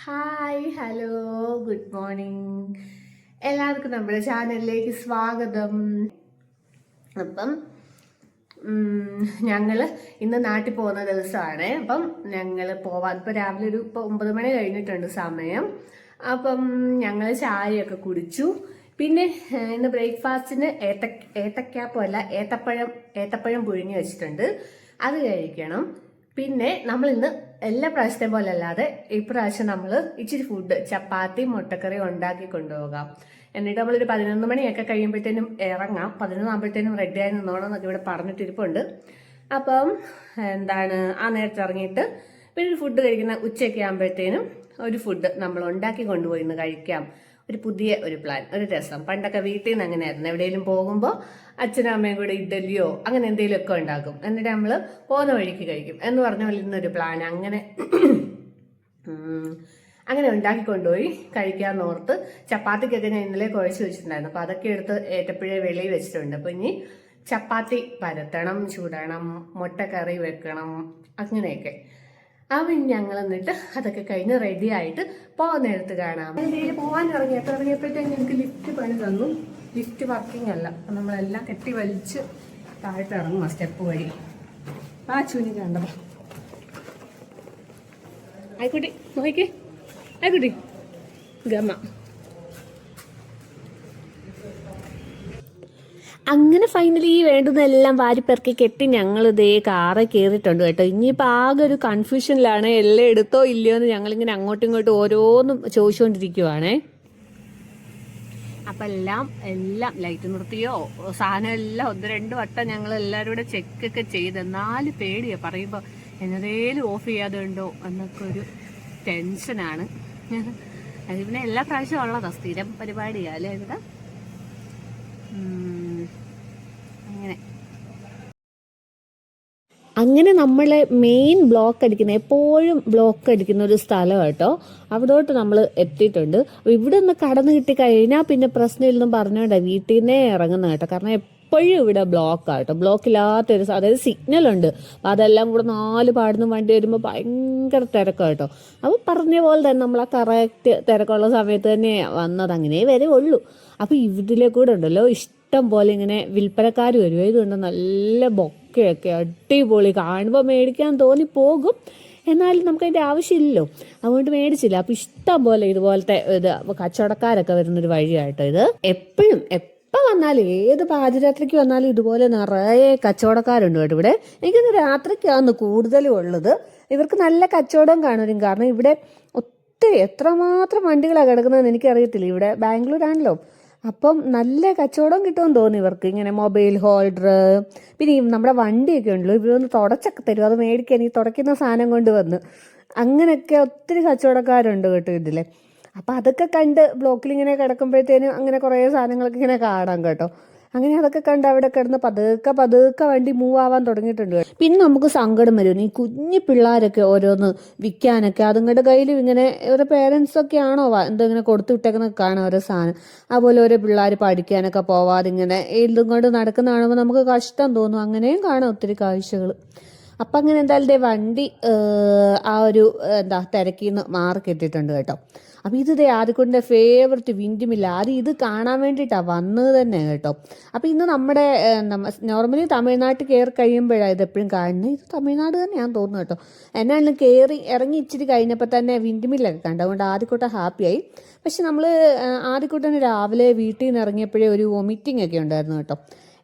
Hi hello good morning. എല്ലാവർക്കും നമ്മുടെ ചാനലിലേക്ക് സ്വാഗതം. അപ്പം ഞങ്ങൾ ഇന്ന് നാട്ടിൽ പോകുന്ന ദിവസമാണ്. അപ്പം ഞങ്ങൾ പോവാൻ ഇപ്പം രാവിലെ ഇപ്പോൾ 9 മണി കഴിഞ്ഞിട്ടുണ്ട് സമയം. അപ്പം ഞങ്ങൾ ചായയൊക്കെ കുടിച്ചു. പിന്നെ ഇന്ന് ബ്രേക്ക്ഫാസ്റ്റിന് ഏത്തപ്പഴം പുഴുങ്ങി വെച്ചിട്ടുണ്ട്, അത് കഴിക്കണം. പിന്നെ നമ്മൾ ഇന്ന് എല്ലാ പ്രാവശ്യത്തെ പോലെ അല്ലാതെ ഇപ്രാവശ്യം നമ്മൾ ഇച്ചിരി ഫുഡ് ചപ്പാത്തി മുട്ടക്കറി ഉണ്ടാക്കി കൊണ്ടുപോകാം. എന്നിട്ട് നമ്മളൊരു 11 മണിയൊക്കെ കഴിയുമ്പോഴത്തേനും ഇറങ്ങാം. 11 ആകുമ്പോഴത്തേനും റെഡിയായി നിന്നോണം എന്നൊക്കെ ഇവിടെ പറഞ്ഞിട്ടിരിപ്പുണ്ട്. അപ്പം ആ നേരത്തെ ഇറങ്ങിയിട്ട് പിന്നെ ഒരു ഫുഡ് കഴിക്കുന്ന ഉച്ചയ്ക്ക് ആകുമ്പോഴത്തേനും ഒരു ഫുഡ് നമ്മൾ ഉണ്ടാക്കി കൊണ്ടുപോയി ഇന്ന് കഴിക്കാം. ഒരു പുതിയ ഒരു പ്ലാൻ, ഒരു രസം. പണ്ടൊക്കെ വീട്ടിൽ നിന്ന് അങ്ങനെയായിരുന്നു, എവിടെയെങ്കിലും പോകുമ്പോൾ അച്ഛനും അമ്മയും കൂടെ ഇഡ്ഡലിയോ അങ്ങനെ എന്തെങ്കിലുമൊക്കെ ഉണ്ടാക്കും, എന്നിട്ട് നമ്മൾ പോകുന്ന വഴിക്ക് കഴിക്കും എന്ന് പറഞ്ഞ പോലെ ഇന്നൊരു പ്ലാൻ അങ്ങനെ ഉണ്ടാക്കി കൊണ്ടുപോയി കഴിക്കാമെന്ന് ഓർത്ത്. ചപ്പാത്തിക്കൊക്കെ ഞാൻ ഇന്നലെ കുഴച്ച് വെച്ചിട്ടുണ്ടായിരുന്നു, അപ്പോൾ അതൊക്കെ എടുത്ത് ഏറ്റപ്പോഴേ വെളിയിൽ വെച്ചിട്ടുണ്ട്. അപ്പോൾ ഇനി ചപ്പാത്തി പരത്തണം, ചൂടണം, മുട്ടക്കറി വെക്കണം, അങ്ങനെയൊക്കെ. അവൻ ഞങ്ങൾ എന്നിട്ട് അതൊക്കെ കഴിഞ്ഞ് റെഡി ആയിട്ട് പോകുന്നിടത്ത് കാണാം. പോകാൻ ഇറങ്ങിയപ്പോഴത്തേക്കും എനിക്ക് ലിഫ്റ്റ് പണി തന്നു. ലിഫ്റ്റ് വർക്കിംഗ് അല്ല, അപ്പം നമ്മളെല്ലാം കെട്ടി വലിച്ച് താഴത്ത് ഇറങ്ങും സ്റ്റെപ്പ് വഴി. ആ ചൂനി കണ്ടോ ആയിക്കോട്ടെ, നോക്കിക്കേ ആയിക്കോട്ടെ ഗമ. അങ്ങനെ ഫൈനലി വേണ്ടുന്നതെല്ലാം വാരിപ്പെറുക്കി കെട്ടി ഞങ്ങൾ ഇതേ കാറെ കയറിയിട്ടുണ്ട് കേട്ടോ. ഇനിയിപ്പോൾ ആകെ ഒരു കൺഫ്യൂഷനിലാണ്, എല്ലാം എടുത്തോ ഇല്ലയോ എന്ന് ഞങ്ങളിങ്ങനെ അങ്ങോട്ടും ഇങ്ങോട്ടും ഓരോന്നും ചോദിച്ചുകൊണ്ടിരിക്കുവാണേ. അപ്പം എല്ലാം ലൈറ്റ് നിർത്തിയോ സാധനം എല്ലാം 1-2 വട്ടം ഞങ്ങൾ എല്ലാവരും കൂടെ ചെക്കൊക്കെ ചെയ്ത്. എന്നാലും പേടിയാണ് പറയുമ്പോൾ എന്നതേലും ഓഫ് ചെയ്യാതെ ഉണ്ടോ എന്നൊക്കെ ഒരു ടെൻഷനാണ്. അത് പിന്നെ എല്ലാ പ്രാവശ്യവും ഉള്ളതാ, സ്ഥിരം പരിപാടിയാണ് അല്ലേ ഇവിടെ. അങ്ങനെ നമ്മളെ മെയിൻ എപ്പോഴും ബ്ലോക്ക് അടിക്കുന്ന ഒരു സ്ഥലം കേട്ടോ. അവിടോട്ട് നമ്മൾ എത്തിയിട്ടുണ്ട്. ഇവിടെ നിന്ന് കടന്നു കിട്ടി കഴിഞ്ഞാൽ പിന്നെ പ്രശ്നമില്ലെന്നും പറഞ്ഞോണ്ടാ വീട്ടിൽ നിന്നേ ഇറങ്ങുന്നത് കേട്ടോ. കാരണം എപ്പോഴും ഇവിടെ ബ്ലോക്കാട്ടോ. ബ്ലോക്കില്ലാത്തൊരു, അതായത് സിഗ്നലുണ്ട്, അതെല്ലാം കൂടെ 4 പാടുന്ന വണ്ടി വരുമ്പോൾ ഭയങ്കര തിരക്കാണ് കേട്ടോ. അപ്പോൾ പറഞ്ഞ പോലെ തന്നെ നമ്മൾ ആ കറക്റ്റ് തിരക്കുള്ള സമയത്ത് തന്നെ വന്നത്, അങ്ങനെ വരെ ഉള്ളൂ. അപ്പോൾ ഇതിലെ കൂടെ ഉണ്ടല്ലോ ഇഷ്ടം പോലെ ഇങ്ങനെ വിൽപ്പനക്കാർ വരുമോ. ഇതുകൊണ്ട് നല്ല ബൊക്കയൊക്കെ അടിപൊളി, കാണുമ്പോൾ മേടിക്കാൻ തോന്നിപ്പോകും, എന്നാലും നമുക്കതിൻ്റെ ആവശ്യമില്ലല്ലോ, അതുകൊണ്ട് മേടിച്ചില്ല. അപ്പം ഇഷ്ടം പോലെ ഇതുപോലത്തെ കച്ചവടക്കാരൊക്കെ വരുന്നൊരു വഴിയായിട്ടോ ഇത്. എപ്പോഴും എപ്പോൾ വന്നാലും ഏത് പാതിരാത്രിക്ക് വന്നാലും ഇതുപോലെ നിറയെ കച്ചവടക്കാരുണ്ട് കേട്ടോ ഇവിടെ. എനിക്കൊന്ന് രാത്രിക്കാണ് കൂടുതലും ഉള്ളത്. ഇവർക്ക് നല്ല കച്ചവടം കാണും, കാരണം ഇവിടെ ഒത്തിരി എത്രമാത്രം വണ്ടികളാണ് കിടക്കുന്നതെന്ന് എനിക്കറിയത്തില്ല. ഇവിടെ ബാംഗ്ലൂരാണല്ലോ, അപ്പം നല്ല കച്ചവടം കിട്ടുമെന്ന് തോന്നി ഇവർക്ക്. ഇങ്ങനെ മൊബൈൽ ഹോൾഡർ, പിന്നെ നമ്മുടെ വണ്ടിയൊക്കെ ഉണ്ടല്ലോ, ഇവരൊന്ന് തുടച്ചൊക്കെ തരും, അത് മേടിക്കാൻ ഈ തുടയ്ക്കുന്ന സാധനം കൊണ്ട് വന്ന്. അങ്ങനെയൊക്കെ ഒത്തിരി കച്ചവടക്കാരുണ്ട് കേട്ടോ ഇതിൽ. അപ്പം അതൊക്കെ കണ്ട് ബ്ലോക്കിൽ ഇങ്ങനെ കിടക്കുമ്പോഴത്തേനും അങ്ങനെ കുറേ സാധനങ്ങളൊക്കെ ഇങ്ങനെ കാണാം കേട്ടോ. അങ്ങനെ അതൊക്കെ കണ്ട് അവിടെ കിടന്ന് പതുക്കെ വണ്ടി മൂവ് ആവാൻ തുടങ്ങിയിട്ടുണ്ട്. പിന്നെ നമുക്ക് സങ്കടം വരും, ഈ കുഞ്ഞു പിള്ളേരൊക്കെ ഓരോന്ന് വിൽക്കാനൊക്കെ അതുങ്ങളുടെ കയ്യിലും ഇങ്ങനെ ഓരോ പേരൻസൊക്കെ ആണോ എന്തെങ്കിലും കൊടുത്തു വിട്ടേക്കുന്നൊക്കെ കാണാം ഓരോ സാധനം. അതുപോലെ ഓരോ പിള്ളേർ പഠിക്കാനൊക്കെ പോവാതെ ഇങ്ങനെ ഇതും കൊണ്ട് നടക്കുന്ന കാണുമ്പോൾ നമുക്ക് കഷ്ടം തോന്നും. അങ്ങനെയും കാണാം ഒത്തിരി കാഴ്ചകൾ. അപ്പം അങ്ങനെ എന്തായാലും വണ്ടി ആ ഒരു തിരക്കിൽ നിന്ന് മാറി കിട്ടിയിട്ടുണ്ട് കേട്ടോ. അപ്പോൾ ഇത് ആദ്യക്കൊണ്ടിൻ്റെ ഫേവററ്റ് വിൻഡ്മില്ല, ആദ്യം ഇത് കാണാൻ വേണ്ടിയിട്ടാണ് വന്നത് തന്നെ കേട്ടോ. അപ്പോൾ ഇന്ന് നമ്മുടെ നോർമലി തമിഴ്നാട്ടിൽ കയറി കഴിയുമ്പോഴാണ് ഇതെപ്പോഴും കാണുന്നത്. ഇത് തമിഴ്നാട് തന്നെയാണെന്ന് തോന്നുന്നു കേട്ടോ. എന്നാലും ഇറങ്ങി ഇച്ചിരി കഴിഞ്ഞപ്പോൾ തന്നെ വിൻഡ്മില്ലൊക്കെ കണ്ടു, അതുകൊണ്ട് ആദ്യക്കൂട്ടം ഹാപ്പിയായി. പക്ഷെ നമ്മൾ ആദ്യക്കൂട്ടന് രാവിലെ വീട്ടിൽ നിന്ന് ഇറങ്ങിയപ്പോഴേ ഒരു വൊമിറ്റിംഗ് ഒക്കെ ഉണ്ടായിരുന്നു കേട്ടോ.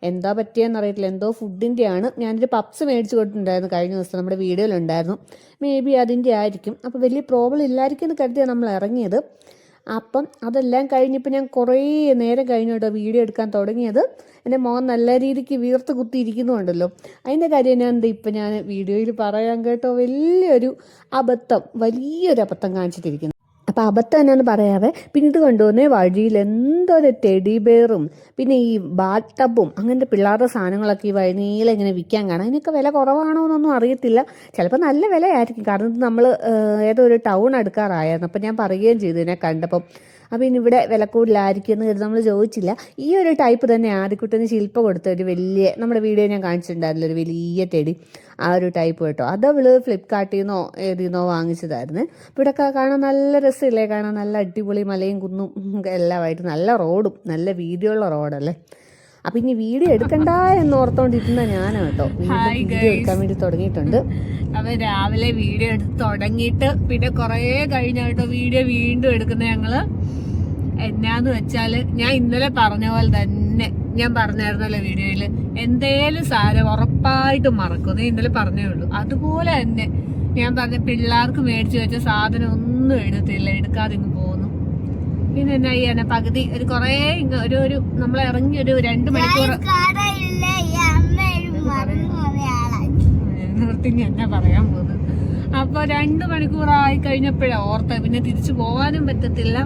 എന്താ പറ്റിയെന്ന് അറിയത്തില്ല, എന്തോ ഫുഡിൻ്റെയാണ്. ഞാനൊരു പപ്സ് മേടിച്ച് കൊടുത്തിട്ടുണ്ടായിരുന്നു കഴിഞ്ഞ ദിവസം, നമ്മുടെ വീഡിയോയിലുണ്ടായിരുന്നു. മേ ബി അതിൻ്റെ ആയിരിക്കും. അപ്പോൾ വലിയ പ്രോബ്ലം ഇല്ലായിരിക്കും എന്ന് കരുതിയാണ് നമ്മൾ ഇറങ്ങിയത്. അപ്പം അതെല്ലാം കഴിഞ്ഞപ്പോൾ ഞാൻ കുറേ നേരം കഴിഞ്ഞു കേട്ടോ വീഡിയോ എടുക്കാൻ തുടങ്ങിയത്. എൻ്റെ മോൻ നല്ല രീതിക്ക് വീർത്ത് കുത്തിയിരിക്കുന്നുണ്ടല്ലോ, അതിൻ്റെ കാര്യം ഇപ്പം ഞാൻ വീഡിയോയിൽ പറയാൻ കേട്ടോ. വലിയൊരു അബദ്ധം കാണിച്ചിട്ടിരിക്കുന്നു. അപ്പോൾ അബദ്ധം എന്നാന്ന് പറയാവേ. പിന്നെ ഇത് കൊണ്ടുവന്നേ വഴിയിൽ എന്തൊരു ടെഡി ബെയറും പിന്നെ ഈ ബാത്ത് ടബും അങ്ങനത്തെ പിള്ളേരുടെ സാധനങ്ങളൊക്കെ ഈ വഴിനീളം ഇങ്ങനെ വിൽക്കാൻ കാണാം. അതിനൊക്കെ വില കുറവാണോ എന്നൊന്നും അറിയത്തില്ല, ചിലപ്പോൾ നല്ല വിലയായിരിക്കും. കാരണം ഇത് നമ്മൾ ഏതോ ഒരു ടൗൺ അടുക്കാറായിരുന്നു. അപ്പം ഞാൻ പറയുകയും ചെയ്തു ഇതിനെ കണ്ടപ്പം. അപ്പോൾ ഇനി ഇവിടെ വില കൂടുതലായിരിക്കും എന്ന് കരുതി നമ്മൾ ചോദിച്ചില്ല. ഈ ഒരു ടൈപ്പ് തന്നെ ആദ്യക്കുട്ടന് ശില്പ കൊടുത്ത ഒരു വലിയ, നമ്മുടെ വീഡിയോ ഞാൻ കാണിച്ചിട്ടുണ്ടായിരുന്നില്ല, ഒരു വലിയ ടെടി, ആ ഒരു ടൈപ്പ് കേട്ടോ. അത് അവള് ഫ്ലിപ്കാർട്ടിൽ നിന്നോ ഏതിൽ നിന്നോ വാങ്ങിച്ചതായിരുന്നു. അപ്പോൾ ഇവിടെ കാണാൻ നല്ല രസമില്ലേ, കാണാൻ നല്ല അടിപൊളി മലയും കുന്നും എല്ലാമായിട്ട്, നല്ല റോഡും നല്ല വീതിയുള്ള റോഡല്ലേ. അപ്പം ഇനി വീഡിയോ എടുക്കണ്ട എന്ന് ഓർത്തോണ്ടിരുന്ന ഞാനാണ് കേട്ടോ വീഡിയോ എടുക്കാൻ വേണ്ടി തുടങ്ങിയിട്ടുണ്ട്. അപ്പം രാവിലെ വീഡിയോ എടുത്ത് തുടങ്ങിയിട്ട് പിന്നെ കുറേ കഴിഞ്ഞാട്ടോ വീഡിയോ വീണ്ടും എടുക്കുന്ന ഞങ്ങള്. എന്നാന്ന് വെച്ചാൽ ഞാൻ ഇന്നലെ പറഞ്ഞ പോലെ തന്നെ, ഞാൻ പറഞ്ഞായിരുന്നല്ലോ വീഡിയോയിൽ, എന്തേലും സാരം ഉറപ്പായിട്ടും മറക്കും. ഇന്നലെ പറഞ്ഞേ ഉള്ളൂ. അതുപോലെ തന്നെ ഞാൻ പറഞ്ഞ പിള്ളേർക്ക് മേടിച്ചു വെച്ച സാധനം ഒന്നും എടുക്കാതെ ഇങ്ങ് പോകുന്നു. പിന്നെ എന്നാ ചെയ്യാനാ, പകുതി ഒരു കുറേ ഒരു നമ്മൾ ഇറങ്ങി ഒരു 2 മണിക്കൂർ നിർത്തി എന്നാ പറയാൻ പോകുന്നത്. അപ്പൊ 2 മണിക്കൂറായി കഴിഞ്ഞപ്പോഴാ ഓർത്ത, പിന്നെ തിരിച്ചു പോകാനും പറ്റത്തില്ല.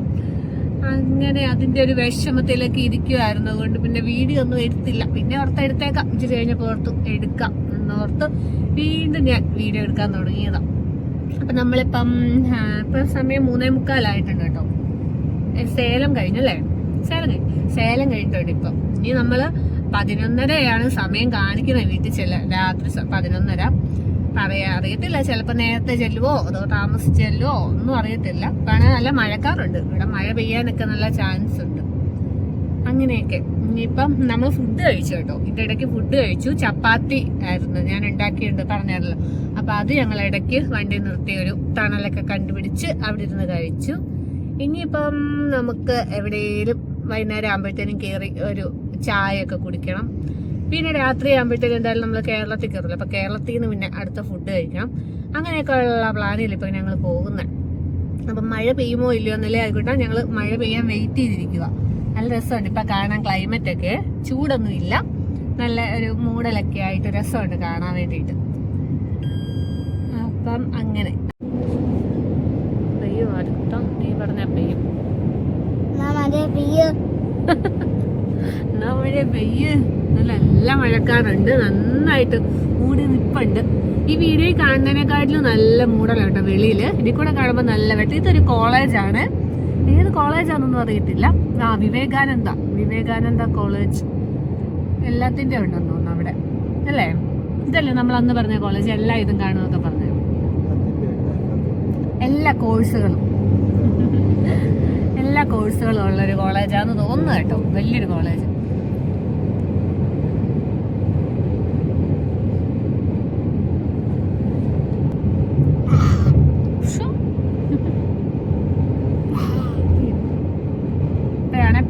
അങ്ങനെ അതിന്റെ ഒരു വിഷമത്തിലേക്ക് ഇരിക്കുമായിരുന്നു. അതുകൊണ്ട് പിന്നെ വീഡിയോ ഒന്നും എടുത്തില്ല. പിന്നെ എടുത്തേക്കാം, ഇച്ചിരി കഴിഞ്ഞപ്പോൾ എടുക്കാം എന്നോർത്ത് വീണ്ടും ഞാൻ വീഡിയോ എടുക്കാൻ തുടങ്ങിയതാ. അപ്പൊ നമ്മളിപ്പം ഇപ്പൊ സമയം 3:45 കേട്ടോ. സേലം കഴിഞ്ഞല്ലേ, സേലം കഴിഞ്ഞിട്ടുണ്ട്. ഇപ്പം ഇനി നമ്മള് 11:30 സമയം കാണിക്കുന്നത് വീട്ടിൽ രാത്രി 11:30. അറിയത്തില്ല, ചിലപ്പോ നേരത്തെ ചെല്ലുവോ അതോ താമസിച്ച് ചെല്ലുവോ ഒന്നും അറിയത്തില്ല. കാരണം നല്ല മഴക്കാറുണ്ട് ഇവിടെ, മഴ പെയ്യാനൊക്കെ നല്ല ചാൻസ് ഉണ്ട്. അങ്ങനെയൊക്കെ. ഇനിയിപ്പം നമ്മൾ ഫുഡ് കഴിച്ചു കേട്ടോ. ഇതിന്റെ ഇടയ്ക്ക് ഫുഡ് കഴിച്ചു. ചപ്പാത്തി ആയിരുന്നു ഞാൻ ഉണ്ടാക്കിയിട്ടുണ്ട്, പറഞ്ഞാണല്ലോ. അപ്പൊ അത് ഞങ്ങൾ ഇടയ്ക്ക് വണ്ടി നിർത്തി ഒരു തണലൊക്കെ കണ്ടുപിടിച്ച് അവിടെ ഇരുന്ന് കഴിച്ചു. ഇനിയിപ്പം നമുക്ക് എവിടെയെങ്കിലും വൈകുന്നേരം ആകുമ്പോഴത്തേനും കയറി ഒരു ചായയൊക്കെ കുടിക്കണം. പിന്നെ രാത്രി ആകുമ്പോഴത്തേക്കും എന്തായാലും നമ്മൾ കേരളത്തിൽ കയറില്ല. അപ്പൊ കേരളത്തിൽ നിന്ന് പിന്നെ അടുത്ത ഫുഡ് കഴിക്കണം. അങ്ങനെയൊക്കെ ഉള്ള പ്ലാനിൽ ഇപ്പൊ ഞങ്ങൾ പോകുന്നത്. അപ്പം മഴ പെയ്യുമോ ഇല്ലയോ എന്നല്ലേ ആയിക്കോട്ടെ, ഞങ്ങൾ മഴ പെയ്യാൻ വെയിറ്റ് ചെയ്തിരിക്കുക. നല്ല രസമുണ്ട് ഇപ്പൊ കാണാൻ. ക്ലൈമറ്റ് ഒക്കെ ചൂടൊന്നും ഇല്ല, നല്ല ഒരു മൂടലൊക്കെ ആയിട്ട് രസമുണ്ട് കാണാൻ വേണ്ടിയിട്ട്. അപ്പം അങ്ങനെ പെയ്യും, അടുത്ത നീ പറഞ്ഞ പെയ്യും, എന്നാ മഴ പെയ്യ്. നല്ല മഴക്കാറുണ്ട്, നന്നായിട്ട് മൂടി നിപ്പുണ്ട്. ഈ വീഡിയോയിൽ കാണുന്നതിനെക്കാട്ടിലും നല്ല മൂടലാട്ടോ വെളിയില്. ഇതിൽ കൂടെ കാണുമ്പോൾ നല്ല വെട്ടം. ഇതൊരു കോളേജാണ്, ഏത് കോളേജാണെന്നൊന്നും അറിയത്തില്ല. വിവേകാനന്ദ കോളേജ് എല്ലാത്തിന്റെ ഉണ്ടെന്ന് തോന്നുന്നു അവിടെ, അല്ലേ? ഇതല്ലേ നമ്മൾ അന്ന് പറഞ്ഞ കോളേജ്, എല്ലാ ഇതും കാണുമെന്നൊക്കെ പറഞ്ഞു, എല്ലാ കോഴ്സുകളും ഉള്ളൊരു കോളേജാന്ന് തോന്നുന്നു കേട്ടോ. വലിയൊരു കോളേജ്.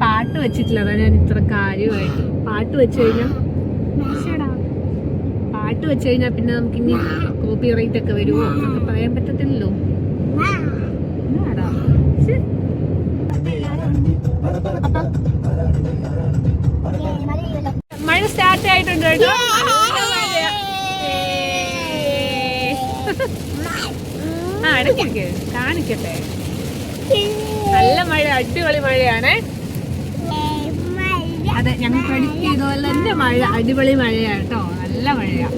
പാട്ട് വെച്ചിട്ടില്ല, അതാ ഞാൻ ഇത്ര കാര്യമായിട്ട്. പാട്ട് വെച്ച് കഴിഞ്ഞാൽ പിന്നെ നമുക്ക് ഇനി കോപ്പി റൈറ്റ് ഒക്കെ വരുമോ എന്നൊക്കെ പറയാൻ പറ്റത്തില്ലല്ലോ. മഴ സ്റ്റാർട്ട് ആയിട്ടുണ്ട് കേട്ടോ. ഇടയ്ക്ക് കാണിക്കട്ടെ. നല്ല മഴ, അടിപൊളി മഴയാണേ. അതെ, ഞങ്ങൾ പ്രഡിക്ട് ചെയ്ത പോലെ തന്നെ മഴ, അടിപൊളി മഴയാണ് കേട്ടോ. നല്ല മഴയാ,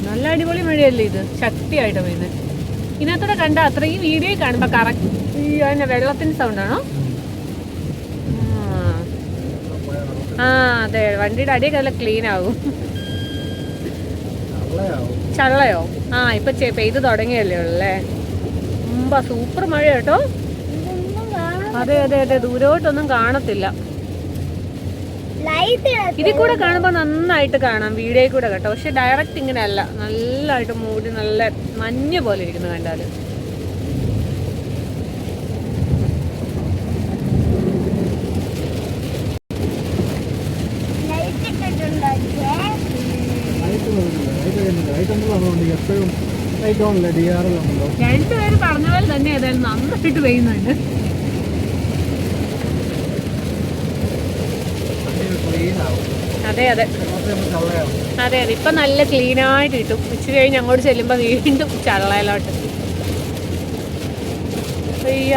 നല്ല അടിപൊളി മഴയല്ലേ ഇത്, ശക്തിയായിട്ട് പെയ്യുന്നത്. ഇതിനകത്തൂടെ കണ്ട അത്രയും വീഡിയോ കാണുമ്പോ കറക്റ്റ് അതിന്റെ വെള്ളത്തിന്റെ സൗണ്ടാണോ? അതെ, വണ്ടിയുടെ അടിയൊക്കെ നല്ല ക്ലീൻ ആകും. ചള്ളയോ? ഇപ്പൊ പെയ്ത് തുടങ്ങിയല്ലേ ഉള്ളേ. സൂപ്പർ മഴ കേട്ടോ. അതെ, ദൂരോട്ടൊന്നും കാണത്തില്ല. ഇതിൽ കൂടെ കാണുമ്പോ നന്നായിട്ട് കാണാം വീഡിയോയിൽ കൂടെ കേട്ടോ. പക്ഷെ ഡയറക്റ്റ് ഇങ്ങനെ അല്ല, നല്ലതായിട്ട് മൂടി നല്ല മഞ്ഞ പോലെ ഇരിക്കുന്നു കണ്ടാല്. രണ്ടുപേര് പറഞ്ഞ പോലെ തന്നെ ഏതായാലും നന്നായിട്ട് പെയ്യുന്നുണ്ട്. അതെ, ഇപ്പൊ നല്ല ക്ലീൻ ആയിട്ട് കിട്ടും. ഇച്ചിരി കഴിഞ്ഞ് അങ്ങോട്ട് ചെല്ലുമ്പോ വീണ്ടും ചള്ളയിലോട്ട്.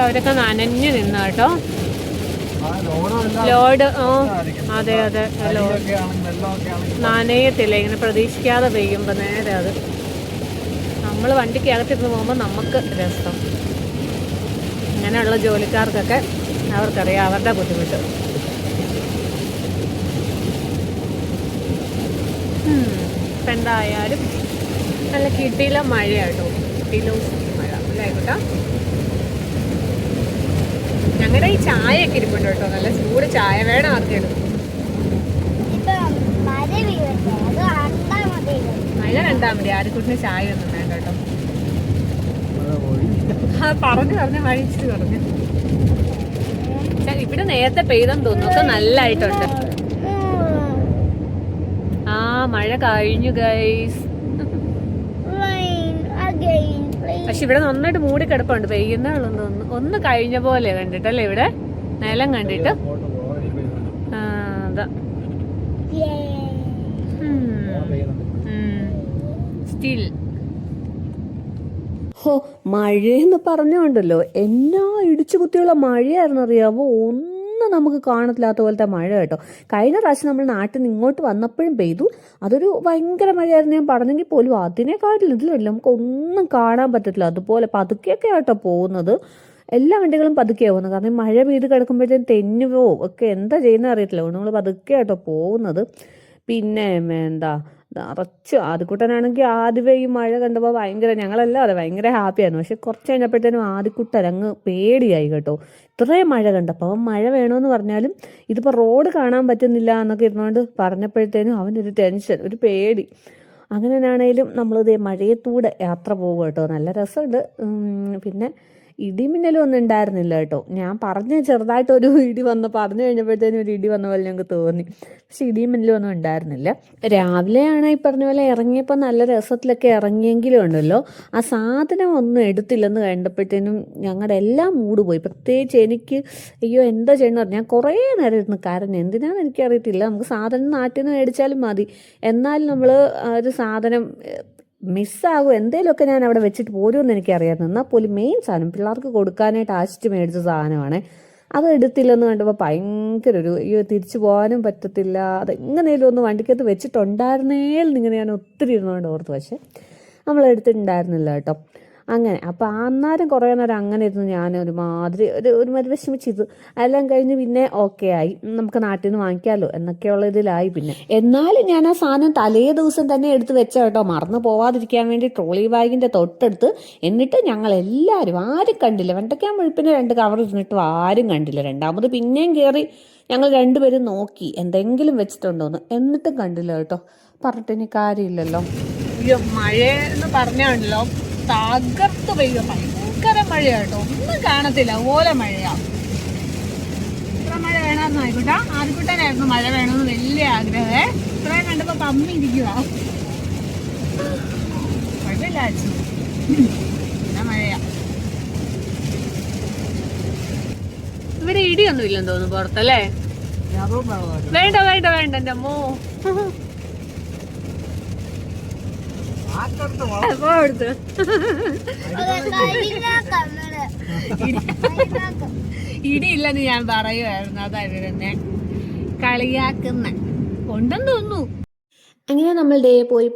അവരൊക്കെ നനഞ്ഞു നിന്ന കേട്ടോ. ലോഡ് അതെ ലോഡ് നനയത്തില്ല, ഇങ്ങനെ പ്രതീക്ഷിക്കാതെ പെയ്യുമ്പോ നേരെ അത് നമ്മൾ വണ്ടിക്ക് അകത്തിരുന്ന് പോകുമ്പോൾ നമുക്ക് രസം. ഇങ്ങനെയുള്ള ജോലിക്കാർക്കൊക്കെ അവർക്കറിയാം അവരുടെ ബുദ്ധിമുട്ട്. ഇപ്പം എന്തായാലും നല്ല കിട്ടിയില്ല മഴയാട്ടോ, കിട്ടിയില്ല മഴ അല്ലേ കേട്ടോ. ഞങ്ങളുടെ ഈ ചായയൊക്കെ ഇരിപ്പുണ്ട് കേട്ടോ, നല്ല ചൂട് ചായ വേണം ആർക്കേലും. മഴ കണ്ടാൽ മതി, ആദ്യക്കുട്ടിന് ചായ ഒന്നും വേണ്ട കേട്ടോ. പറഞ്ഞു മഴ ഇച്ചിരി പറഞ്ഞു. ഇവിടെ നേരത്തെ പെയ്തെന്ന് തോന്നുന്നു, ഒക്കെ നല്ലതായിട്ടുണ്ട്. ആ മഴ കഴിഞ്ഞു ഗൈസ്. പക്ഷെ ഇവിടെ നന്നായിട്ട് മൂടി കിടപ്പുണ്ട്, പെയ്യുന്നുള്ളൂ. ഒന്ന് കഴിഞ്ഞ പോലെ കണ്ടിട്ടല്ലേ ഇവിടെ നിലം കണ്ടിട്ട്. അതാ സ്റ്റിൽ. ഹോ, മഴയെന്ന് പറഞ്ഞുകൊണ്ടല്ലോ എന്നാ ഇടിച്ചു കുത്തിയുള്ള മഴയായിരുന്നു അറിയാവോ. ഒന്നും നമുക്ക് കാണത്തില്ലാത്ത പോലത്തെ മഴ കേട്ടോ. കഴിഞ്ഞ പ്രാവശ്യം നമ്മൾ നാട്ടിൽ നിന്ന് ഇങ്ങോട്ട് വന്നപ്പോഴും പെയ്തു, അതൊരു ഭയങ്കര മഴയായിരുന്നു. ഞാൻ പറഞ്ഞെങ്കിൽ പോലും അതിനെക്കാട്ടിലും ഇതിലല്ല നമുക്കൊന്നും കാണാൻ പറ്റത്തില്ല. അതുപോലെ പതുക്കെയൊക്കെ ആട്ടോ പോകുന്നത്, എല്ലാ വണ്ടികളും പതുക്കെയാണ് പോകുന്നത്. കാരണം മഴ പെയ്ത് കിടക്കുമ്പോഴത്തേക്കും തെന്നു പോവും ഒക്കെ, എന്താ ചെയ്യുന്നത് അറിയത്തില്ല. നമ്മൾ പതുക്കെ ആട്ടോ പോകുന്നത്. പിന്നെ എന്താ നിറച്ച് ആദ്യക്കുട്ടനാണെങ്കിൽ ആദ്യമേ ഈ മഴ കണ്ടപ്പോൾ ഭയങ്കര, ഞങ്ങളെല്ലാം അതെ ഭയങ്കര ഹാപ്പിയായിരുന്നു. പക്ഷെ കുറച്ച് കഴിഞ്ഞപ്പോഴത്തേനും ആദ്യക്കുട്ടൻ അങ്ങ് പേടിയായി കേട്ടോ. ഇത്രയും മഴ കണ്ടപ്പോൾ അവൻ മഴ വേണമെന്ന് പറഞ്ഞാലും ഇതിപ്പോൾ റോഡ് കാണാൻ പറ്റുന്നില്ല എന്നൊക്കെ ഇരുന്നുകൊണ്ട് പറഞ്ഞപ്പോഴത്തേനും അവനൊരു ടെൻഷൻ, ഒരു പേടി. അങ്ങനെയാണേലും നമ്മളിത് മഴയത്തൂടെ യാത്ര പോകും കേട്ടോ, നല്ല രസമുണ്ട്. പിന്നെ ഇടിമിന്നലും ഒന്നും ഉണ്ടായിരുന്നില്ല കേട്ടോ. ഞാൻ ചെറുതായിട്ടൊരു ഇടി പറഞ്ഞു കഴിഞ്ഞപ്പോഴത്തേനും ഒരു ഇടി വന്ന പോലെ ഞങ്ങൾക്ക് തോന്നി. പക്ഷെ ഇടിമിന്നലും ഒന്നും ഉണ്ടായിരുന്നില്ല. രാവിലെയാണ് ഈ പറഞ്ഞ പോലെ ഇറങ്ങിയപ്പോൾ നല്ല രസത്തിലൊക്കെ ഇറങ്ങിയെങ്കിലും ഉണ്ടല്ലോ, ആ സാധനം ഒന്നും എടുത്തില്ലെന്ന് കണ്ടപ്പോഴത്തേനും ഞങ്ങളുടെ എല്ലാം മൂഡ് പോയി. പ്രത്യേകിച്ച് എനിക്ക് അയ്യോ എന്താ ചെയ്യണമെന്ന് പറഞ്ഞാൽ ഞാൻ കുറേ നേരം ഇരുന്ന് കരഞ്ഞു. എന്തിനാണെന്ന് എനിക്കറിയത്തില്ല. നമുക്ക് സാധനം നാട്ടിൽ നിന്ന് മേടിച്ചാലും മതി, എന്നാലും നമ്മൾ ഒരു സാധനം മിസ്സാകും എന്തെങ്കിലുമൊക്കെ ഞാൻ അവിടെ വെച്ചിട്ട് പോരുമെന്ന് എനിക്കറിയാമായിരുന്നു. എന്നാൽ പോലും മെയിൻ സാധനം പിള്ളേർക്ക് കൊടുക്കാനായിട്ട് ആശിച്ച് മേടിച്ച സാധനമാണ്, അത് എടുത്തില്ലെന്ന് കണ്ടപ്പോൾ ഭയങ്കര ഒരു അയ്യോ തിരിച്ചു പോകാനും പറ്റത്തില്ല. അതെങ്ങനെയും ഒന്ന് വണ്ടിക്കകത്ത് വെച്ചിട്ടുണ്ടായിരുന്നേൽ ഞാൻ ഒത്തിരി ഇരുന്നുകൊണ്ട് ഓർത്തു. പക്ഷെ നമ്മൾ എടുത്തിട്ടുണ്ടായിരുന്നില്ല കേട്ടോ. അങ്ങനെ അപ്പോൾ അന്നേരം കുറേ നേരം അങ്ങനെ ഇരുന്ന് ഞാൻ ഒരുമാതിരി വിഷമിച്ചിത്. എല്ലാം കഴിഞ്ഞ് പിന്നെ ഓക്കെ ആയി, നമുക്ക് നാട്ടിൽ നിന്ന് വാങ്ങിക്കാമല്ലോ എന്നൊക്കെയുള്ള ഇതിലായി. പിന്നെ എന്നാലും ഞാൻ ആ സാധനം തലേ ദിവസം തന്നെ എടുത്ത് വെച്ച കേട്ടോ, മറന്നു പോവാതിരിക്കാൻ വേണ്ടി ട്രോളി ബാഗിൻ്റെ തൊട്ടടുത്ത്. എന്നിട്ട് ഞങ്ങൾ എല്ലാവരും ആരും കണ്ടില്ല, വെണ്ടയ്ക്കാൻ മുഴുപ്പിന് 2 കവർ ഇരുന്നിട്ടും ആരും കണ്ടില്ല. രണ്ടാമത് പിന്നെയും കയറി ഞങ്ങൾ രണ്ടുപേരും നോക്കി എന്തെങ്കിലും വെച്ചിട്ടുണ്ടോന്ന്, എന്നിട്ടും കണ്ടില്ല കേട്ടോ. പറഞ്ഞിട്ട് ഇനി കാര്യമില്ലല്ലോ. അയ്യോ മഴയെന്ന് പറഞ്ഞാണല്ലോ തകർത്ത് പെയ്യുക, ഭയങ്കര മഴയാട്ടോ, ഒന്നും കാണത്തില്ല അതുപോലെ മഴയാ. ഇത്ര മഴ വേണമെന്ന് ആയിക്കോട്ടെ. ആദ്യക്കുട്ടനായിരുന്നു മഴ വേണമെന്ന് വലിയ ആഗ്രഹേ. ഇത്രയും കണ്ടപ്പോ പമ്മി ഇരിക്കുക. കുഴപ്പമില്ല അച്ഛൻ, എന്നാ മഴയാ. ഇവിടെ ഇടിയൊന്നും ഇല്ലെന്ന് തോന്നുന്നു പുറത്തല്ലേ. വേണ്ട വേണ്ട വേണ്ട എന്റെ അമ്മോ. ഇടിയില്ലെന്ന് ഞാൻ പറയുമായിരുന്നു, അതാ ഇവരെന്നെ കളിയാക്കുന്ന ഉണ്ടെന്ന് തോന്നുന്നു. അങ്ങനെ നമ്മൾ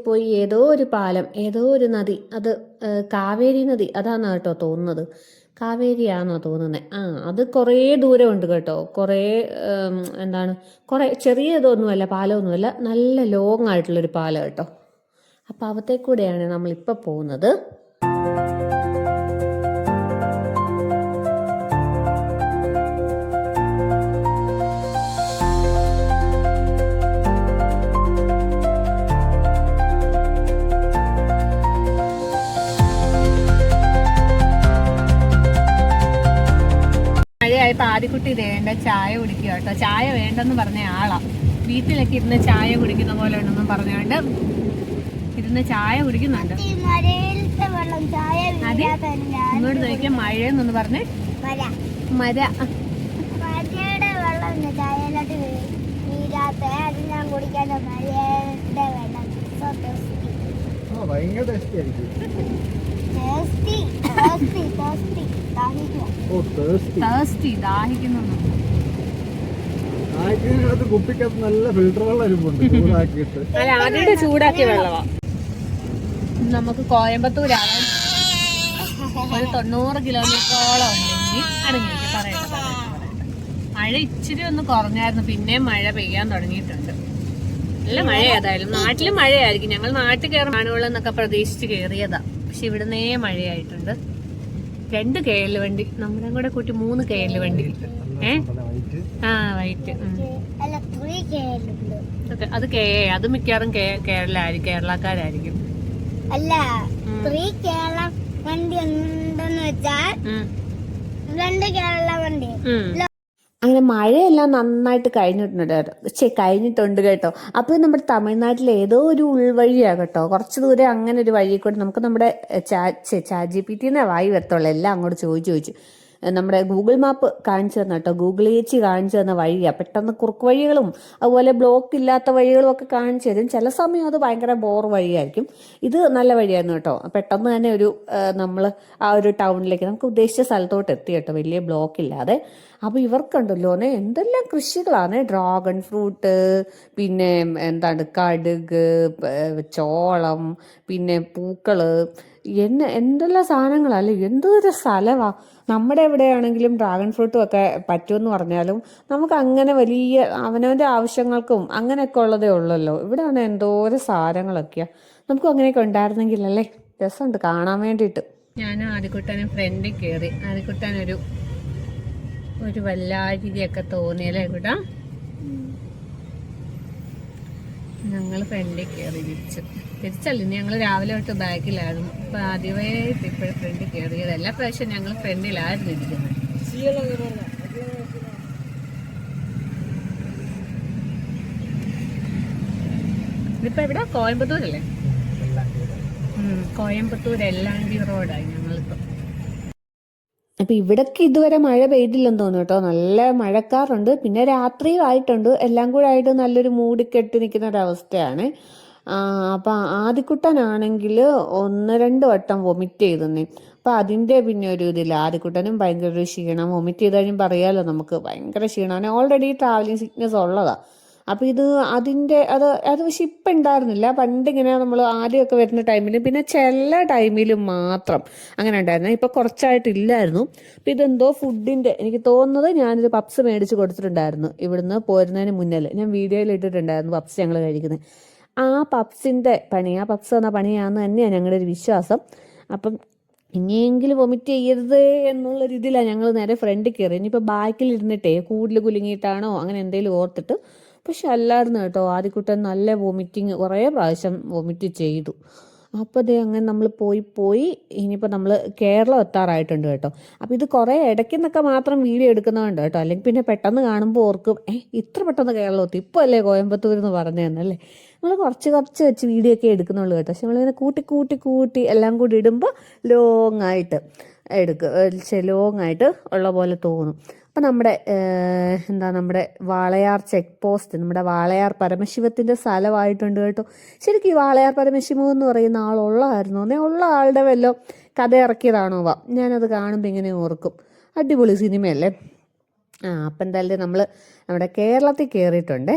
പോയി ഏതോ ഒരു പാലം, ഏതോ ഒരു നദി, അത് കാവേരി നദി അതാന്ന് കേട്ടോ തോന്നുന്നത്. കാവേരിയാണോ തോന്നുന്നത്? അത് കുറേ ദൂരമുണ്ട് കേട്ടോ. കുറേ കുറേ ചെറിയ ഇതൊന്നുമല്ല, പാലമൊന്നുമല്ല, നല്ല ലോങ് ആയിട്ടുള്ളൊരു പാലം കേട്ടോ. അപ്പം അവത്തേക്കൂടെയാണ് നമ്മളിപ്പോൾ പോകുന്നത്. മഴയായപ്പോൾ ആദ്യക്കുട്ടി വേണ്ട ചായ കുടിക്കുക കേട്ടോ. ചായ വേണ്ടെന്ന് പറഞ്ഞ ആളാ. വീട്ടിലൊക്കെ ഇരുന്ന് ചായ കുടിക്കുന്ന പോലെ ഉണ്ടെന്നും പറഞ്ഞുകൊണ്ട് ഇരുന്ന് ചായ കുടിക്കുന്നുണ്ട്. ഇങ്ങോട്ട് നോക്കിയാൽ മഴയെന്നൊന്ന് പറഞ്ഞ് മര ദാഹിക്കുന്നു. കുപ്പിക്കകത്ത് നല്ല ഫിൽറ്റർ വെള്ളം ഇരിപ്പുണ്ട്, ചൂടാക്കിയിട്ട്. അല്ല ആദ്യമായിട്ട് ചൂടാക്കിയ വെള്ളമാ. നമുക്ക് കോയമ്പത്തൂരാകാൻ ഒരു 90 കിലോമീറ്ററോളം ഉണ്ടെങ്കിൽ അടങ്ങിയിട്ട് പറയട്ടെ. മഴ ഇച്ചിരി ഒന്ന് കുറഞ്ഞായിരുന്നു, പിന്നെ മഴ പെയ്യാൻ തുടങ്ങിയിട്ടുണ്ട്. നല്ല മഴ ഏതായാലും. നാട്ടിലും മഴയായിരിക്കും. ഞങ്ങൾ നാട്ടിൽ കയറി കാണുള്ളൂ എന്നൊക്കെ പ്രതീക്ഷിച്ച് കയറിയതാ, പക്ഷെ ഇവിടുന്നേ മഴയായിട്ടുണ്ട്. 2 KL വണ്ടി, നമ്മുടെ കൂടെ കൂട്ടി 3 KL വണ്ടി. വൈറ്റ്. അത് അത് മിക്കവാറും കേരളക്കാരായിരിക്കും. അല്ല, കേരള വണ്ടി ഉണ്ടെന്ന് വെച്ചാൽ 2 കേരള വണ്ടി. അങ്ങനെ മഴയെല്ലാം നന്നായിട്ട് കഴിഞ്ഞിട്ടുണ്ട് കേട്ടോ. അപ്പോൾ നമ്മുടെ തമിഴ്നാട്ടിലെ ഏതോ ഒരു ഉൾവഴിയാണ് കേട്ടോ. കുറച്ച് ദൂരം അങ്ങനെ ഒരു വഴി കൂടെ നമുക്ക് നമ്മുടെ ChatGPT വായി വരത്തുള്ളൂ. എല്ലാം അങ്ങോട്ട് ചോദിച്ചു നമ്മുടെ ഗൂഗിൾ മാപ്പ് കാണിച്ചു തന്ന കേട്ടോ. ഗൂഗിൾ ചേച്ചി കാണിച്ചു തന്ന വഴിയാണ്. പെട്ടെന്ന് കുറുക്ക് വഴികളും അതുപോലെ ബ്ലോക്ക് ഇല്ലാത്ത വഴികളും ഒക്കെ കാണിച്ചു തരും. ചില സമയം അത് ഭയങ്കര ബോർ വഴിയായിരിക്കും. ഇത് നല്ല വഴിയായിരുന്നു കേട്ടോ. പെട്ടെന്ന് തന്നെ നമ്മൾ ആ ഒരു ടൗണിലേക്ക് നമുക്ക് ഉദ്ദേശിച്ച സ്ഥലത്തോട്ട് എത്തി കേട്ടോ, വലിയ ബ്ലോക്ക് ഇല്ലാതെ. അപ്പോൾ ഇവർക്കുണ്ടല്ലോ എന്തെല്ലാം കൃഷികളാണ്. ഡ്രാഗൺ ഫ്രൂട്ട്, പിന്നെ കടുക്, ചോളം, പിന്നെ പൂക്കള്, എന്തെല്ലാം സാധനങ്ങളല്ലേ. എന്തൊരു സ്ഥലമാണ്. നമ്മുടെ എവിടെയാണെങ്കിലും ഡ്രാഗൺ ഫ്രൂട്ടും ഒക്കെ പറ്റുമെന്ന് പറഞ്ഞാലും നമുക്ക് അങ്ങനെ വലിയ അവനവൻ്റെ ആവശ്യങ്ങൾക്കും അങ്ങനെയൊക്കെ ഉള്ളതേ ഉള്ളല്ലോ. ഇവിടെയാണ് എന്തോരം സാധനങ്ങളൊക്കെയാണ്. നമുക്കും അങ്ങനെയൊക്കെ ഉണ്ടായിരുന്നെങ്കിലല്ലേ രസമുണ്ട് കാണാൻ വേണ്ടിയിട്ട്. ഞാൻ ആദ്യക്കുട്ടനും ഫ്രണ്ടിൽ കയറി. ആദ്യക്കുട്ടനൊരു വല്ലാഴികയൊക്കെ തോന്നിയല്ലേ കൂട്ടാ. ഞങ്ങൾ ഫ്രണ്ടിൽ കയറി തിരിച്ചല്ല, ഞങ്ങൾ രാവിലെ തൊട്ട് ബാക്കിലായിരുന്നു. ഇപ്പൊ ആദ്യമായിട്ട് ഇപ്പോഴും ഫ്രണ്ടിൽ കയറിയത്. എല്ലാ പ്രാവശ്യം ഞങ്ങൾ ഫ്രണ്ടിലായിരുന്നു ഇരിക്കുന്നത്. ഇതിപ്പോ എവിടെ? കോയമ്പത്തൂരല്ലേ? കോയമ്പത്തൂർ എല്ലാണ്ടി റോഡായി ഞങ്ങളിപ്പോ. അപ്പം ഇവിടൊക്കെ ഇതുവരെ മഴ പെയ്തില്ലെന്ന് തോന്നുന്നു കേട്ടോ. നല്ല മഴക്കാറുണ്ട്, പിന്നെ രാത്രിയും ആയിട്ടുണ്ട്. എല്ലാം കൂടെ ആയിട്ട് നല്ലൊരു മൂടിക്കെട്ടി നിൽക്കുന്ന ഒരവസ്ഥയാണ്. അപ്പം ആദിക്കുട്ടനാണെങ്കിൽ 1-2 വട്ടം വൊമിറ്റ് ചെയ്തെന്നേ. അപ്പം അതിൻ്റെ പിന്നെ ഒരു ഇതില്ല. ആദിക്കുട്ടനും ഭയങ്കര ഒരു ക്ഷീണം. വൊമിറ്റ് ചെയ്ത് കഴിയുമ്പോൾ അറിയാമല്ലോ നമുക്ക് ഭയങ്കര ക്ഷീണമാണ്. ഓൾറെഡി ട്രാവലിംഗ് സിക്നെസ് ഉള്ളതാണ്. അപ്പം അത് പക്ഷെ ഇപ്പം ഉണ്ടായിരുന്നില്ല. പണ്ടിങ്ങനെ നമ്മൾ ആദ്യമൊക്കെ വരുന്ന ടൈമിലും പിന്നെ ചില ടൈമിലും മാത്രം അങ്ങനെ ഉണ്ടായിരുന്നു. ഇപ്പം കുറച്ചായിട്ടില്ലായിരുന്നു. അപ്പം ഇതെന്തോ ഫുഡിൻ്റെ എനിക്ക് തോന്നുന്നത്, ഞാനൊരു പപ്സ് മേടിച്ച് കൊടുത്തിട്ടുണ്ടായിരുന്നു ഇവിടുന്ന് പോരുന്നതിന് മുന്നിൽ. ഞാൻ വീഡിയോയിൽ ഇട്ടിട്ടുണ്ടായിരുന്നു പപ്സ് ഞങ്ങൾ കഴിക്കുന്നത്. ആ പപ്സിൻ്റെ പണി, ആ പപ്സ് എന്ന പണിയാണെന്ന് തന്നെയാണ് ഞങ്ങളുടെ ഒരു വിശ്വാസം. അപ്പം ഇനിയെങ്കിലും വൊമിറ്റ് ചെയ്യരുത് എന്നുള്ള രീതിയിലാണ് ഞങ്ങൾ നേരെ ഫ്രണ്ടിൽ കയറി. ഇനിയിപ്പോൾ ബാക്കിലിരുന്നിട്ടേ കൂടുതൽ കുലുങ്ങിയിട്ടാണോ അങ്ങനെ എന്തെങ്കിലും ഓർത്തിട്ട്. പക്ഷെ അല്ലായിരുന്നു കേട്ടോ. ആദ്യക്കുട്ടൻ നല്ല വൊമിറ്റിങ്, കുറേ പ്രാവശ്യം വൊമിറ്റ് ചെയ്തു. അപ്പോൾ അങ്ങനെ നമ്മൾ പോയി ഇനിയിപ്പോൾ നമ്മൾ കേരളം എത്താറായിട്ടുണ്ട് കേട്ടോ. അപ്പോൾ ഇത് കുറേ ഇടയ്ക്കെന്നൊക്കെ മാത്രം വീഡിയോ എടുക്കുന്നതുകൊണ്ട് കേട്ടോ. അല്ലെങ്കിൽ പിന്നെ പെട്ടെന്ന് കാണുമ്പോൾ ഓർക്കും ഇത്ര പെട്ടെന്ന് കേരളം എത്തി, ഇപ്പോൾ അല്ലേ കോയമ്പത്തൂർ എന്ന് പറഞ്ഞതെന്നല്ലേ. നമ്മൾ കുറച്ച് വെച്ച് വീഡിയോ ഒക്കെ എടുക്കുന്നുള്ളൂ കേട്ടോ. പക്ഷെ നമ്മളിങ്ങനെ കൂട്ടി എല്ലാം കൂടി ഇടുമ്പോൾ ലോങ് ആയിട്ട് ഉള്ള പോലെ തോന്നും. അപ്പം നമ്മുടെ വാളയാർ ചെക്ക് പോസ്റ്റ്, നമ്മുടെ വാളയാർ പരമശിവത്തിൻ്റെ സ്ഥലമായിട്ടുണ്ട് കേട്ടോ. ശരിക്കും ഈ വാളയാർ പരമശിവം എന്ന് പറയുന്ന ആളുള്ളതായിരുന്നു. ഉള്ള ആളുടെ വല്ലോ കഥ ഇറക്കിയതാണോ ഞാനത് കാണുമ്പോൾ ഇങ്ങനെ ഓർക്കും. അടിപൊളി സിനിമയല്ലേ. അപ്പം എന്തായാലും നമ്മൾ നമ്മുടെ കേരളത്തിൽ കയറിയിട്ടുണ്ടേ.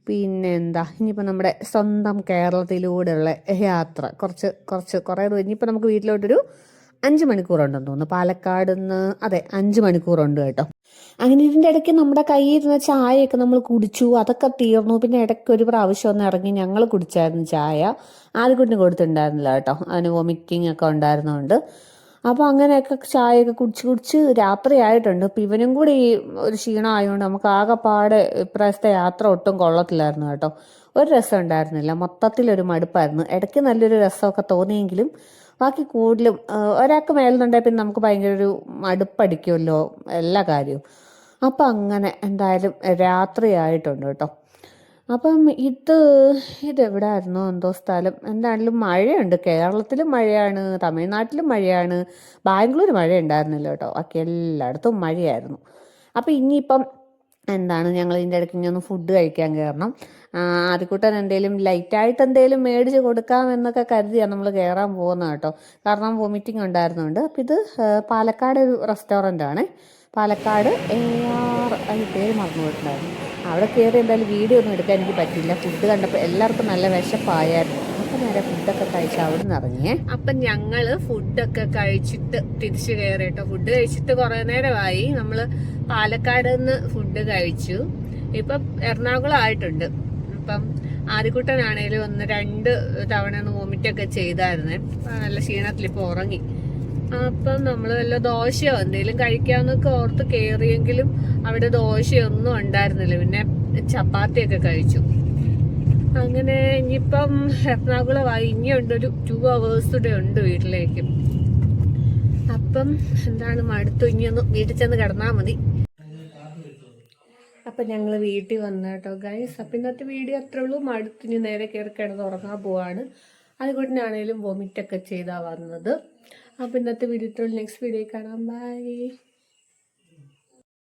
പിന്നെ ഇനിയിപ്പോൾ നമ്മുടെ സ്വന്തം കേരളത്തിലൂടെയുള്ള യാത്ര കുറേ ദൂരം. ഇനിയിപ്പോൾ നമുക്ക് വീട്ടിലോട്ടൊരു 5 മണിക്കൂറുണ്ടെന്ന് തോന്നുന്നു. പാലക്കാട് നിന്ന് 5 മണിക്കൂറുണ്ട് കേട്ടോ. അങ്ങനെ ഇതിൻ്റെ ഇടയ്ക്ക് നമ്മുടെ കയ്യിരുന്ന ചായയൊക്കെ നമ്മൾ കുടിച്ചു, അതൊക്കെ തീർന്നു. പിന്നെ ഇടയ്ക്ക് ഒരു പ്രാവശ്യം ഒന്ന് ഇറങ്ങി ഞങ്ങൾ കുടിച്ചായിരുന്നു ചായ. ആദ്യക്കുട്ടിന് കൊടുത്തിട്ടുണ്ടായിരുന്നില്ല കേട്ടോ, അതിന് വൊമിറ്റിംഗ് ഒക്കെ ഉണ്ടായിരുന്നതുകൊണ്ട്. അപ്പോൾ അങ്ങനെയൊക്കെ ചായയൊക്കെ കുടിച്ച് രാത്രി ആയിട്ടുണ്ട്. അപ്പം ഇവനും കൂടി ഈ ഒരു ക്ഷീണം ആയതുകൊണ്ട് നമുക്ക് ആകെപ്പാടെ ഇപ്രാവശ്യത്തെ യാത്ര ഒട്ടും കൊള്ളത്തില്ലായിരുന്നു കേട്ടോ. ഒരു രസം ഉണ്ടായിരുന്നില്ല, മൊത്തത്തിലൊരു മടുപ്പായിരുന്നു. ഇടയ്ക്ക് നല്ലൊരു രസമൊക്കെ തോന്നിയെങ്കിലും ബാക്കി കൂടുതലും ഒരാൾക്ക് മേലുന്നുണ്ടെങ്കിൽ പിന്നെ നമുക്ക് ഭയങ്കര ഒരു മടുപ്പടിക്കുമല്ലോ എല്ലാ കാര്യവും. അപ്പം അങ്ങനെ എന്തായാലും രാത്രിയായിട്ടുണ്ട് കേട്ടോ. അപ്പം ഇതെവിടായിരുന്നോ എന്തോ സ്ഥലം. എന്തായാലും മഴയുണ്ട്, കേരളത്തിലും മഴയാണ്, തമിഴ്നാട്ടിലും മഴയാണ്, ബാംഗ്ലൂർ മഴ ഉണ്ടായിരുന്നില്ല കേട്ടോ. ബാക്കി എല്ലായിടത്തും മഴയായിരുന്നു. അപ്പം ഇനിയിപ്പം ഞങ്ങൾ ഇതിൻ്റെ ഇടയ്ക്ക് ഇനി ഒന്ന് ഫുഡ് കഴിക്കാൻ കയറണം. ആദ്യക്കൂട്ടൻ എന്തെങ്കിലും ലൈറ്റായിട്ട് എന്തെങ്കിലും മേടിച്ച് കൊടുക്കാമെന്നൊക്കെ കരുതിയാണ് നമ്മൾ കയറാൻ പോകുന്നത് കേട്ടോ. കാരണം വൊമിറ്റിംഗ് ഉണ്ടായിരുന്നുണ്ട്. അപ്പം ഇത് പാലക്കാട് ഒരു റെസ്റ്റോറൻ്റാണ്. പാലക്കാട് പേര് മറന്നു പോയിട്ടുണ്ടായിരുന്നു. അവിടെ കയറി എന്തായാലും വീഡിയോ ഒന്നും എടുക്കാൻ എനിക്ക് പറ്റില്ല. ഫുഡ് കണ്ടപ്പോൾ എല്ലാവർക്കും നല്ല വിശപ്പായിരുന്നു. അപ്പോൾ അപ്പം നേരെ ഫുഡൊക്കെ കഴിച്ച് അവിടെ നിന്ന് ഇറങ്ങിയേ. അപ്പം ഞങ്ങള് ഫുഡൊക്കെ കഴിച്ചിട്ട് തിരിച്ചു കയറി കേട്ടോ. ഫുഡ് കഴിച്ചിട്ട് കുറെ നേരമായി. നമ്മള് പാലക്കാട് നിന്ന് ഫുഡ് കഴിച്ചു. ഇപ്പം എറണാകുളം ആയിട്ടുണ്ട്. അപ്പം ആദ്യക്കുട്ടനാണേലും 1-2 തവണ വോമിറ്റൊക്കെ ചെയ്തായിരുന്നേ. നല്ല ക്ഷീണത്തിൽ ഇപ്പൊ ഉറങ്ങി. അപ്പം നമ്മൾ വല്ല ദോശയോ എന്തെങ്കിലും കഴിക്കാന്നൊക്കെ ഓർത്ത് കയറിയെങ്കിലും അവിടെ ദോശയൊന്നും ഉണ്ടായിരുന്നില്ല. പിന്നെ ചപ്പാത്തിയൊക്കെ കഴിച്ചു. അങ്ങനെ ഇനിയിപ്പം എറണാകുളമായി. ഇനിയുണ്ടൊരു 2 hours കൂടെ ഉണ്ട് വീട്ടിലേക്ക്. അപ്പം എന്താണ് മടുത്തു. ഇനിയൊന്ന് വീട്ടിൽ ചെന്ന് കിടന്നാൽ മതി. അപ്പം ഞങ്ങൾ വീട്ടിൽ വന്നു കേട്ടോ ഗൈസ്. അപ്പം ഇന്നത്തെ വീഡിയോ അത്രേ ഉള്ളൂ. മടുത്തിന് നേരെ കയറി കിടന്ന് ഉറങ്ങാൻ പോവാണ്. അതുകൊണ്ടാണേലും വോമിറ്റൊക്കെ ചെയ്താ വന്നത്. അപ്പം ഇന്നത്തെ വീഡിയോ ഇത്രേ ഉള്ളൂ. നെക്സ്റ്റ് വീഡിയോ കാണാം. ബൈ.